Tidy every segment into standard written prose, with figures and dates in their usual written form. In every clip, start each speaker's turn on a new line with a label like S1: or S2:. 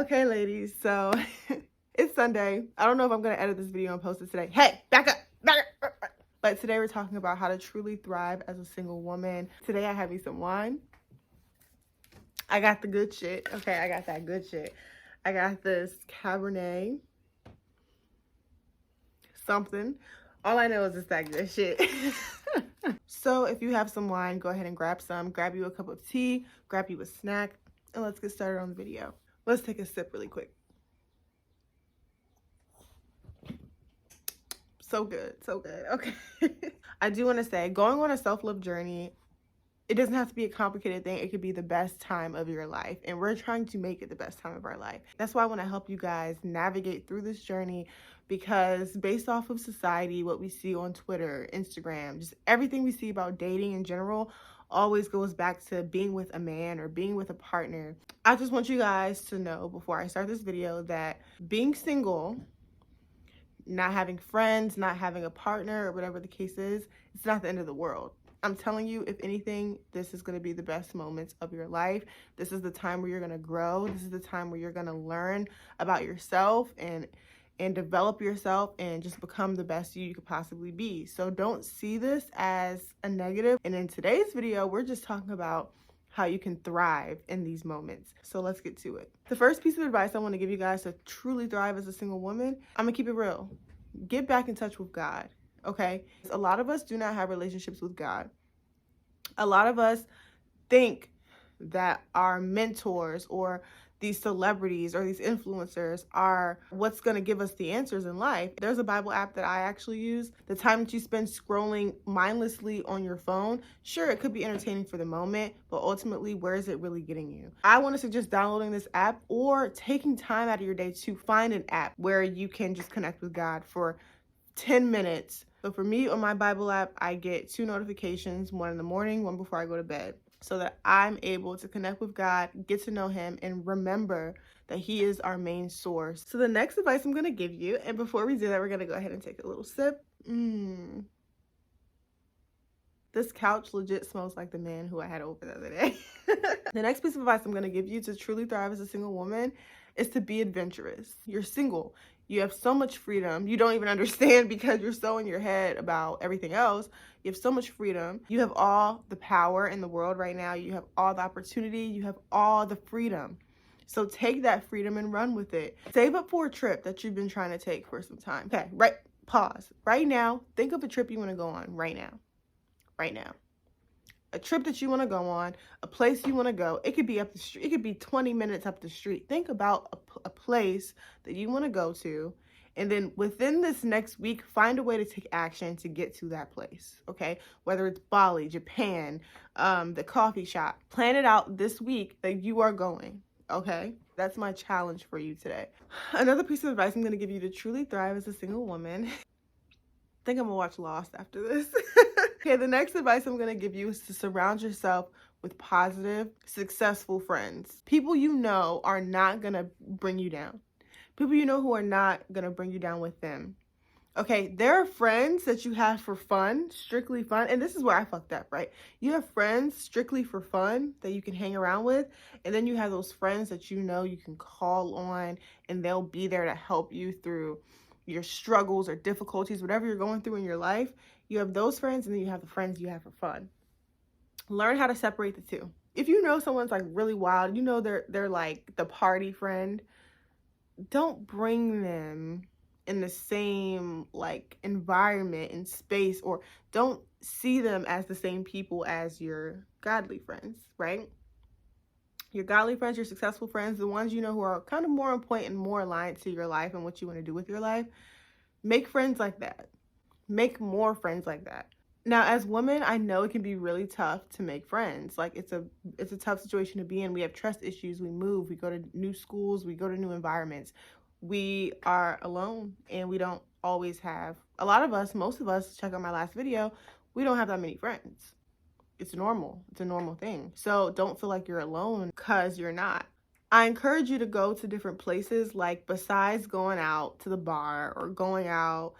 S1: Okay, ladies, so it's Sunday. I don't know if I'm going to edit this video and post it today. Hey, back up, back up. But today we're talking about how to truly thrive as a single woman. Today I have me some wine. I got the good shit. Okay, I got that good shit. I got this Cabernet something. All I know is it's that good shit. So if you have some wine, go ahead and grab some. Grab you a cup of tea, grab you a snack, and let's get started on the video. Let's take a sip really quick. So good, so good. Okay. I do want to say, going on a self-love journey, it doesn't have to be a complicated thing. It could be the best time of your life, and we're trying to make it the best time of our life. That's why I want to help you guys navigate through this journey, because based off of society, what we see on Twitter, Instagram, just everything we see about dating in general always goes back to being with a man or being with a partner. I just want you guys to know before I start this video that being single, not having friends, not having a partner, or whatever the case is, it's not the end of the world. I'm telling you, if anything, this is going to be the best moments of your life. This is the time where you're going to grow. This is the time where you're going to learn about yourself and develop yourself and just become the best you could possibly be. So don't see this as a negative. And in today's video, we're just talking about how you can thrive in these moments. So let's get to it. The first piece of advice I want to give you guys to truly thrive as a single woman, I'm gonna keep it real. Get back in touch with God, okay? A lot of us do not have relationships with God. A lot of us think that our mentors or these celebrities or these influencers are what's going to give us the answers in life. There's a Bible app that I actually use. The time that you spend scrolling mindlessly on your phone, sure, it could be entertaining for the moment, but ultimately, where is it really getting you? I want to suggest downloading this app or taking time out of your day to find an app where you can just connect with God for 10 minutes. So for me, on my Bible app, I get 2 notifications, one in the morning, one before I go to bed, so that I'm able to connect with God, get to know him, and remember that he is our main source. So the next advice I'm going to give you, and before we do that, we're going to go ahead and take a little sip. This couch legit smells like the man who I had over the other day. The next piece of advice I'm going to give you to truly thrive as a single woman is to be adventurous. You're single. You have so much freedom. You don't even understand because you're so in your head about everything else. You have so much freedom. You have all the power in the world right now. You have all the opportunity. You have all the freedom. So take that freedom and run with it. Save up for a trip that you've been trying to take for some time. Okay, pause. Right now, think of a trip you want to go on right now. Right now. A trip that you want to go on, a place you want to go. It could be up the street. It could be 20 minutes up the street. Think about a place that you want to go to. And then within this next week, find a way to take action to get to that place, okay? Whether it's Bali, Japan, the coffee shop. Plan it out this week that you are going, okay? That's my challenge for you today. Another piece of advice I'm going to give you to truly thrive as a single woman. I think I'm going to watch Lost after this. Okay, the next advice I'm going to give you is to surround yourself with positive, successful friends. People you know are not going to bring you down. People you know who are not going to bring you down with them. Okay, there are friends that you have for fun, strictly fun. And this is where I fucked up, right? You have friends strictly for fun that you can hang around with. And then you have those friends that you know you can call on and they'll be there to help you through your struggles or difficulties, whatever you're going through in your life. You have those friends, and then you have the friends you have for fun. Learn how to separate the two. If you know someone's like really wild, you know they're like the party friend, don't bring them in the same like environment and space, or don't see them as the same people as your godly friends, right? Your godly friends, your successful friends, the ones you know who are kind of more on point and more aligned to your life and what you want to do with your life. Make friends like that. Make more friends like that. Now, as women, I know it can be really tough to make friends. Like it's a tough situation to be in. We have trust issues. We move. We go to new schools. We go to new environments. We are alone, and we don't always have. A lot of us, most of us, check out my last video, we don't have that many friends. It's normal. It's a normal thing. So don't feel like you're alone, because you're not. I encourage you to go to different places, like besides going out to the bar or going out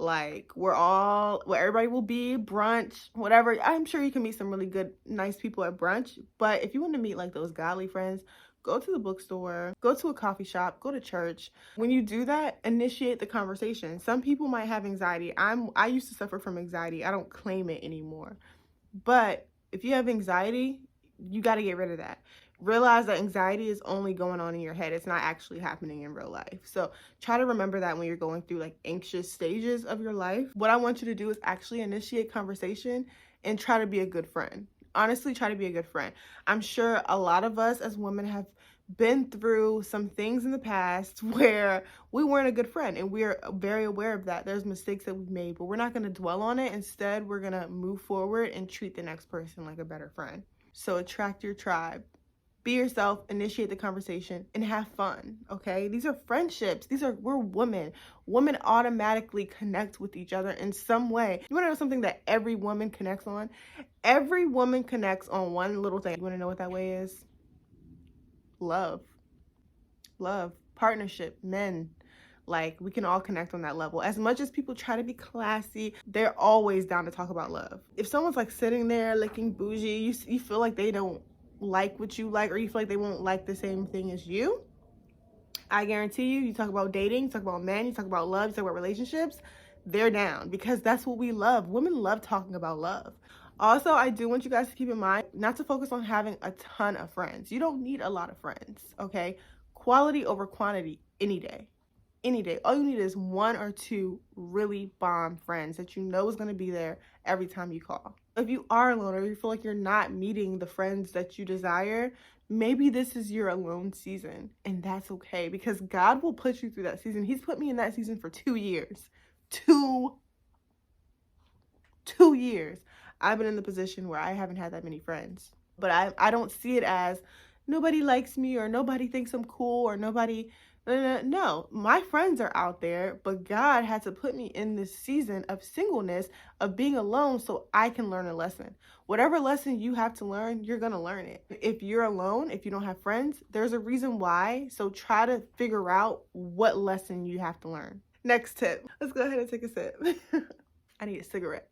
S1: like where everybody will be, brunch, whatever. I'm sure you can meet some really good, nice people at brunch. But if you want to meet like those godly friends, go to the bookstore, go to a coffee shop, go to church. When you do that, initiate the conversation. Some people might have anxiety. I used to suffer from anxiety. I don't claim it anymore. But if you have anxiety, you got to get rid of that. Realize that anxiety is only going on in your head. It's not actually happening in real life. So try to remember that when you're going through like anxious stages of your life. What I want you to do is actually initiate conversation and try to be a good friend. Honestly, try to be a good friend. I'm sure a lot of us as women have been through some things in the past where we weren't a good friend, and we're very aware of that. There's mistakes that we've made, but we're not going to dwell on it. Instead, we're going to move forward and treat the next person like a better friend. So attract your tribe. Be yourself, initiate the conversation, and have fun, okay? These are friendships. We're women. Women automatically connect with each other in some way. You want to know something that every woman connects on? Every woman connects on one little thing. You want to know what that way is? Love, partnership, men. Like, we can all connect on that level. As much as people try to be classy, they're always down to talk about love. If someone's like sitting there looking bougie, you feel like they don't like what you like, or you feel like they won't like the same thing as you, I guarantee you talk about dating, you talk about men, you talk about love, you talk about relationships, they're down, because that's what we love. Women love talking about love. Also, I do want you guys to keep in mind not to focus on having a ton of friends. You don't need a lot of friends, okay? Quality over quantity any day. Any day. All you need is one or two really bomb friends that you know is going to be there every time you call. If you are alone, or you feel like you're not meeting the friends that you desire, maybe this is your alone season, and that's okay, because God will put you through that season. He's put me in that season for 2 years. Two years. I've been in the position where I haven't had that many friends, but I don't see it as nobody likes me, or nobody thinks I'm cool, or nobody. No, my friends are out there, but God had to put me in this season of singleness, of being alone, so I can learn a lesson. Whatever lesson you have to learn, you're going to learn it. If you're alone, if you don't have friends, there's a reason why. So try to figure out what lesson you have to learn. Next tip. Let's go ahead and take a sip. I need a cigarette.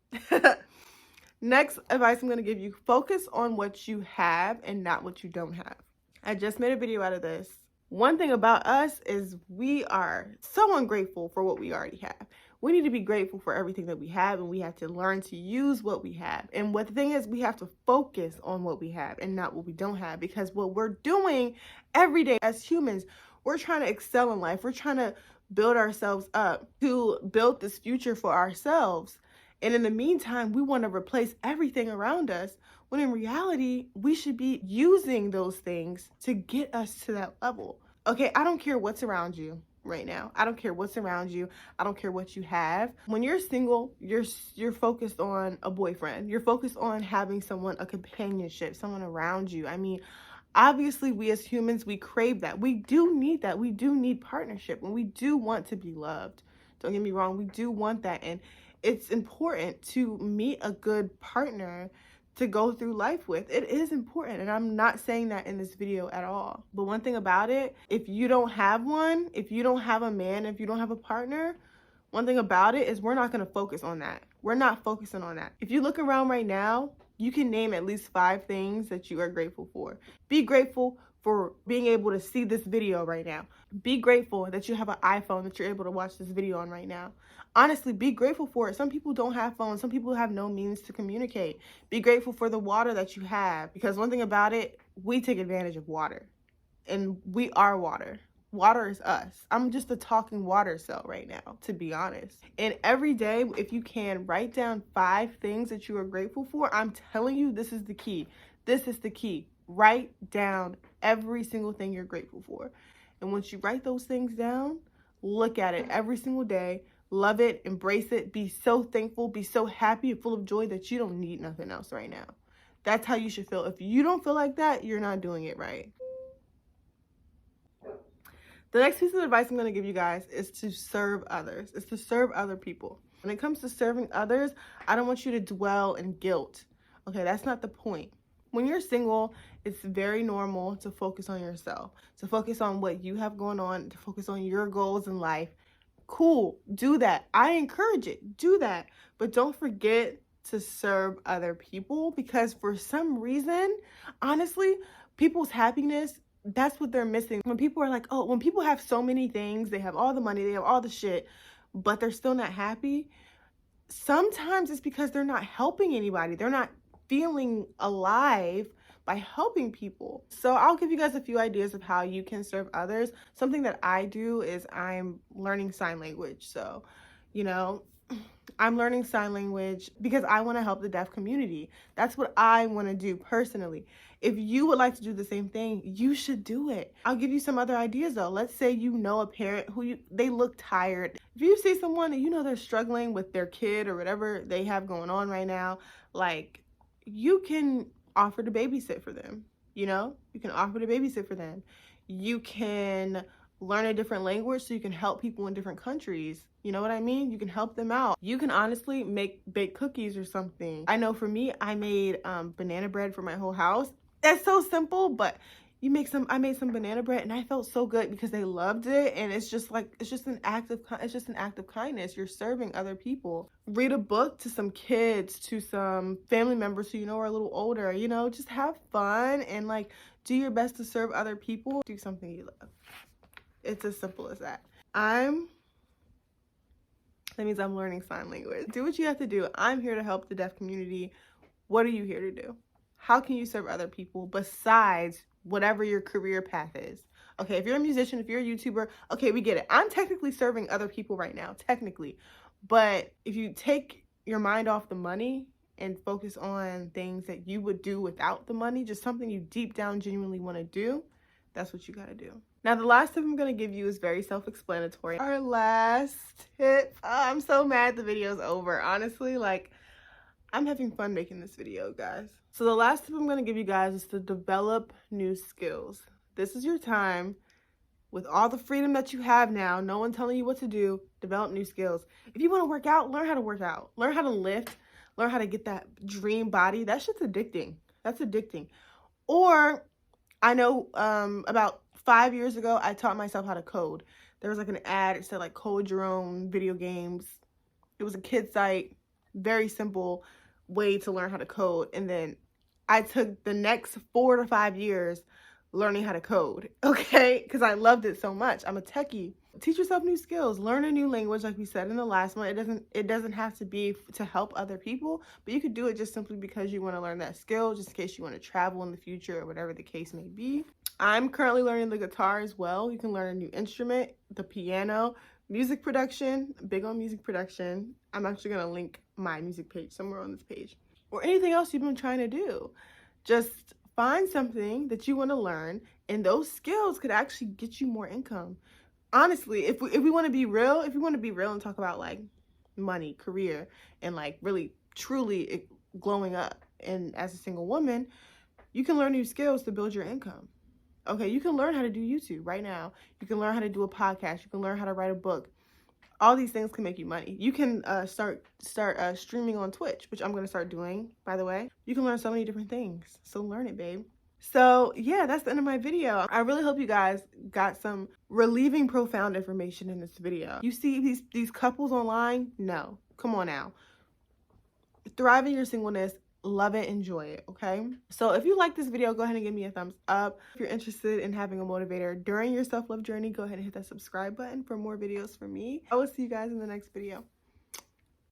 S1: Next advice I'm going to give you, focus on what you have and not what you don't have. I just made a video out of this. One thing about us is we are so ungrateful for what we already have. We need to be grateful for everything that we have, and we have to learn to use what we have. And what the thing is, we have to focus on what we have and not what we don't have, because what we're doing every day as humans, we're trying to excel in life. We're trying to build ourselves up to build this future for ourselves. And in the meantime, we want to replace everything around us, when in reality, we should be using those things to get us to that level. Okay, I don't care what's around you right now. I don't care what's around you. I don't care what you have. When you're single, you're focused on a boyfriend. You're focused on having someone, a companionship, someone around you. I mean, obviously, we as humans, we crave that. We do need that. We do need partnership, and we do want to be loved. Don't get me wrong. We do want that. And it's important to meet a good partner to go through life with. It is important, and I'm not saying that in this video at all. But one thing about it, if you don't have one, if you don't have a man, if you don't have a partner, one thing about it is we're not going to focus on that. We're not focusing on that. If you look around right now, you can name at least 5 things that you are grateful for. Be grateful for being able to see this video right now. Be grateful that you have an iPhone that you're able to watch this video on right now. Honestly, be grateful for it. Some people don't have phones. Some people have no means to communicate. Be grateful for the water that you have, because one thing about it, we take advantage of water, and we are water. Water is us. I'm just a talking water cell right now, to be honest. And every day, if you can, write down 5 things that you are grateful for. I'm telling you, this is the key. This is the key. Write down every single thing you're grateful for. And once you write those things down, look at it every single day. Love it, embrace it, be so thankful, be so happy and full of joy that you don't need nothing else right now. That's how you should feel. If you don't feel like that, you're not doing it right. The next piece of advice I'm going to give you guys is to serve others. It's to serve other people. When it comes to serving others, I don't want you to dwell in guilt. Okay, that's not the point. When you're single, it's very normal to focus on yourself, to focus on what you have going on, to focus on your goals in life. Cool, do that. I encourage it. Do that. But don't forget to serve other people, because for some reason, honestly, people's happiness That's what they're missing. When people are like, oh, when people have so many things, they have all the money, they have all the shit, but they're still not happy. Sometimes it's because they're not helping anybody. They're not feeling alive by helping people. So I'll give you guys a few ideas of how you can serve others. Something that I do is I'm learning sign language. So, you know, I'm learning sign language because I want to help the deaf community. That's what I want to do personally. If you would like to do the same thing, you should do it. I'll give you some other ideas though. Let's say you know a parent who they look tired. If you see someone and you know they're struggling with their kid or whatever they have going on right now, like, you can offer to babysit for them. You know, you can offer to babysit for them. You can learn a different language so you can help people in different countries. You know what I mean? You can help them out. You can honestly bake cookies or something. I know for me, I made banana bread for my whole house. That's so simple, but I made some banana bread and I felt so good because they loved it. And it's just an act of kindness. You're serving other people. Read a book to some kids, to some family members who you know are a little older. You know, just have fun and like do your best to serve other people. Do something you love. It's as simple as that. That means I'm learning sign language. Do what you have to do. I'm here to help the deaf community. What are you here to do? How can you serve other people besides whatever your career path is? Okay, if you're a musician, if you're a YouTuber, okay, we get it. I'm technically serving other people right now, technically. But if you take your mind off the money and focus on things that you would do without the money, just something you deep down genuinely want to do, that's what you got to do. Now, the last tip I'm going to give you is very self-explanatory. Our last tip, I'm so mad the video's over. Honestly, like, I'm having fun making this video, guys. So the last tip I'm going to give you guys is to develop new skills. This is your time. With all the freedom that you have now, no one telling you what to do, develop new skills. If you want to work out, learn how to work out. Learn how to lift. Learn how to get that dream body. That shit's addicting. That's addicting. Or, I know about 5 years ago, I taught myself how to code. There was like an ad, it said like code your own video games. It was a kid site, very simple way to learn how to code. And then I took the next 4 to 5 years learning how to code, okay? Because I loved it so much. I'm a techie. Teach yourself new skills. Learn a new language, like we said in the last one. It doesn't have to be to help other people, but you could do it just simply because you want to learn that skill, just in case you want to travel in the future or whatever the case may be. I'm currently learning the guitar as well. You can learn a new instrument, the piano, music production, big on music production. I'm actually going to link my music page somewhere on this page. Or anything else you've been trying to do. Just find something that you want to learn, and those skills could actually get you more income. Honestly, if we want to be real, and talk about like money, career, and like really truly glowing up and as a single woman, you can learn new skills to build your income. Okay, you can learn how to do YouTube right now. You can learn how to do a podcast. You can learn how to write a book. All these things can make you money. You can start streaming on Twitch, which I'm going to start doing, by the way. You can learn so many different things. So learn it, babe. So yeah, that's the end of my video. I really hope you guys got some relieving, profound information in this video. You see these couples online? No. Come on now. Thrive in your singleness. Love it, enjoy it, okay? So if you like this video, go ahead and give me a thumbs up. If you're interested in having a motivator during your self-love journey, go ahead and hit that subscribe button for more videos from me. I will see you guys in the next video.